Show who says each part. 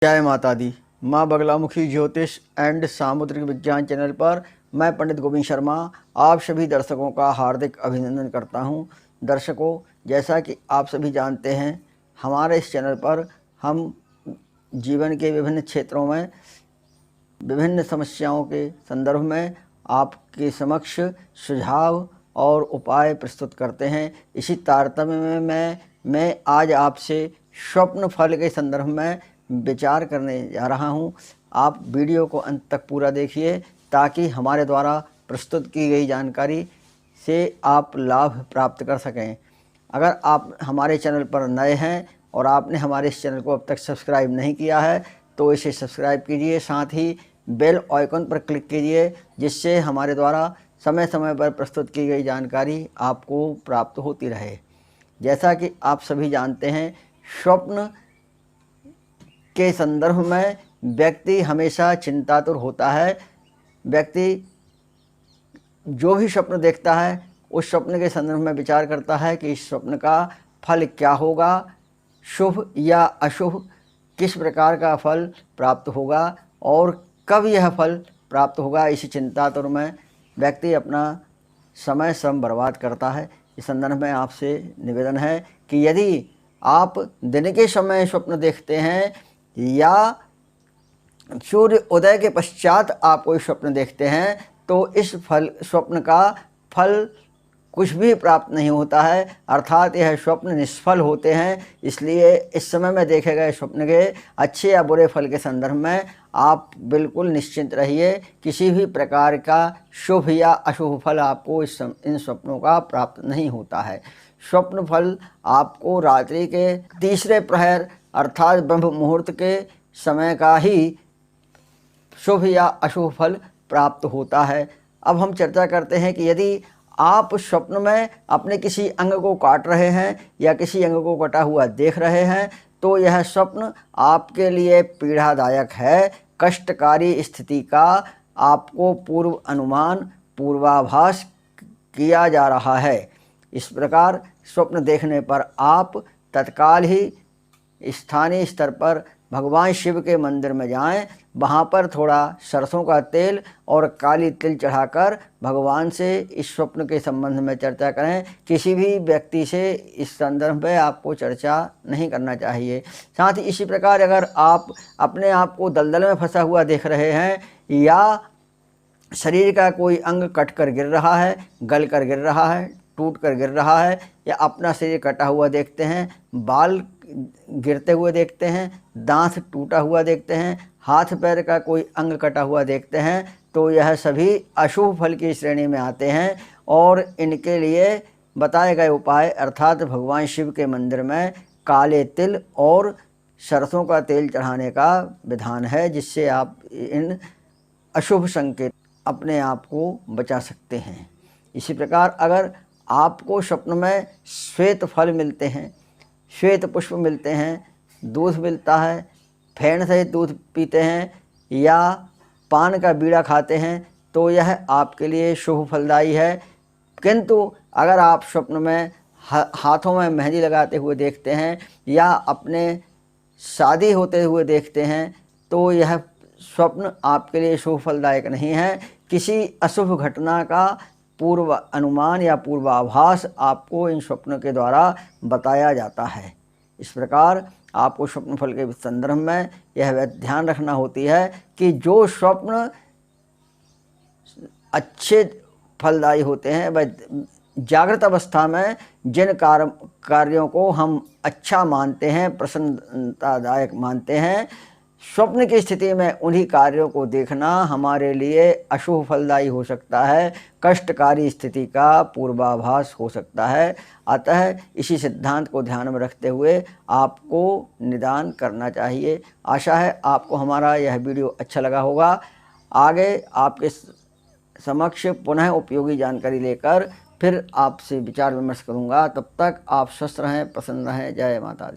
Speaker 1: जय माता दी। माँ बगलामुखी ज्योतिष एंड सामुद्रिक विज्ञान चैनल पर मैं पंडित गोविंद शर्मा आप सभी दर्शकों का हार्दिक अभिनंदन करता हूं। दर्शकों, जैसा कि आप सभी जानते हैं, हमारे इस चैनल पर हम जीवन के विभिन्न क्षेत्रों में विभिन्न समस्याओं के संदर्भ में आपके समक्ष सुझाव और उपाय प्रस्तुत करते हैं। इसी तारतम्य में मैं आज आपसे स्वप्न फल के संदर्भ में विचार करने जा रहा हूं। आप वीडियो को अंत तक पूरा देखिए ताकि हमारे द्वारा प्रस्तुत की गई जानकारी से आप लाभ प्राप्त कर सकें। अगर आप हमारे चैनल पर नए हैं और आपने हमारे इस चैनल को अब तक सब्सक्राइब नहीं किया है तो इसे सब्सक्राइब कीजिए, साथ ही बेल आइकन पर क्लिक कीजिए जिससे हमारे द्वारा समय समय पर प्रस्तुत की गई जानकारी आपको प्राप्त होती रहे। जैसा कि आप सभी जानते हैं, स्वप्न के संदर्भ में व्यक्ति हमेशा चिंतातुर होता है। व्यक्ति जो भी स्वप्न देखता है उस स्वप्न के संदर्भ में विचार करता है कि इस स्वप्न का फल क्या होगा, शुभ या अशुभ, किस प्रकार का फल प्राप्त होगा और कब यह फल प्राप्त होगा। इसी चिंतातुर में व्यक्ति अपना समय श्रम बर्बाद करता है। इस संदर्भ में आपसे निवेदन है कि यदि आप दिन के समय स्वप्न देखते हैं या सूर्य उदय के पश्चात आप कोई स्वप्न देखते हैं तो इस स्वप्न का फल कुछ भी प्राप्त नहीं होता है, अर्थात यह स्वप्न निष्फल होते हैं। इसलिए इस समय में देखे गए स्वप्न के अच्छे या बुरे फल के संदर्भ में आप बिल्कुल निश्चिंत रहिए। किसी भी प्रकार का शुभ या अशुभ फल आपको इन स्वप्नों का प्राप्त नहीं होता है। स्वप्न फल आपको रात्रि के तीसरे प्रहर अर्थात ब्रह्म मुहूर्त के समय का ही शुभ या अशुभ फल प्राप्त होता है। अब हम चर्चा करते हैं कि यदि आप स्वप्न में अपने किसी अंग को काट रहे हैं या किसी अंग को कटा हुआ देख रहे हैं तो यह स्वप्न आपके लिए पीड़ादायक है, कष्टकारी स्थिति का आपको पूर्व अनुमान पूर्वाभास किया जा रहा है। इस प्रकार स्वप्न देखने पर आप तत्काल ही स्थानीय स्तर पर भगवान शिव के मंदिर में जाएं, वहाँ पर थोड़ा सरसों का तेल और काली तिल चढ़ाकर भगवान से इस स्वप्न के संबंध में चर्चा करें। किसी भी व्यक्ति से इस संदर्भ में आपको चर्चा नहीं करना चाहिए। साथ ही इसी प्रकार अगर आप अपने आप को दलदल में फंसा हुआ देख रहे हैं या शरीर का कोई अंग कट कर गिर रहा है, गल कर गिर रहा है, टूट कर गिर रहा है या अपना शरीर कटा हुआ देखते हैं, बाल गिरते हुए देखते हैं, दांत टूटा हुआ देखते हैं, हाथ पैर का कोई अंग कटा हुआ देखते हैं तो यह सभी अशुभ फल की श्रेणी में आते हैं। और इनके लिए बताए गए उपाय अर्थात भगवान शिव के मंदिर में काले तिल और सरसों का तेल चढ़ाने का विधान है, जिससे आप इन अशुभ संकेत अपने आप को बचा सकते हैं। इसी प्रकार अगर आपको स्वप्न में श्वेत फल मिलते हैं, श्वेत पुष्प मिलते हैं, दूध मिलता है, फेन सहित दूध पीते हैं या पान का बीड़ा खाते हैं तो यह आपके लिए शुभ फलदायी है। किंतु अगर आप स्वप्न में हाथों में मेहंदी लगाते हुए देखते हैं या अपने शादी होते हुए देखते हैं तो यह स्वप्न आपके लिए शुभ फलदायक नहीं है। किसी अशुभ घटना का पूर्व अनुमान या पूर्वाभास आपको इन स्वप्नों के द्वारा बताया जाता है। इस प्रकार आपको स्वप्न फल के संदर्भ में यह ध्यान रखना होती है कि जो स्वप्न अच्छे फलदायी होते हैं वह जागृत अवस्था में जिन कार्यों को हम अच्छा मानते हैं, प्रसन्नतादायक मानते हैं, स्वप्न की स्थिति में उन्हीं कार्यों को देखना हमारे लिए अशुभ फलदायी हो सकता है, कष्टकारी स्थिति का पूर्वाभास हो सकता है। अतः इसी सिद्धांत को ध्यान में रखते हुए आपको निदान करना चाहिए। आशा है आपको हमारा यह वीडियो अच्छा लगा होगा। आगे आपके समक्ष पुनः उपयोगी जानकारी लेकर फिर आपसे विचार विमर्श करूँगा। तब तक आप स्वस्थ रहें, प्रसन्न रहें। जय माता दी।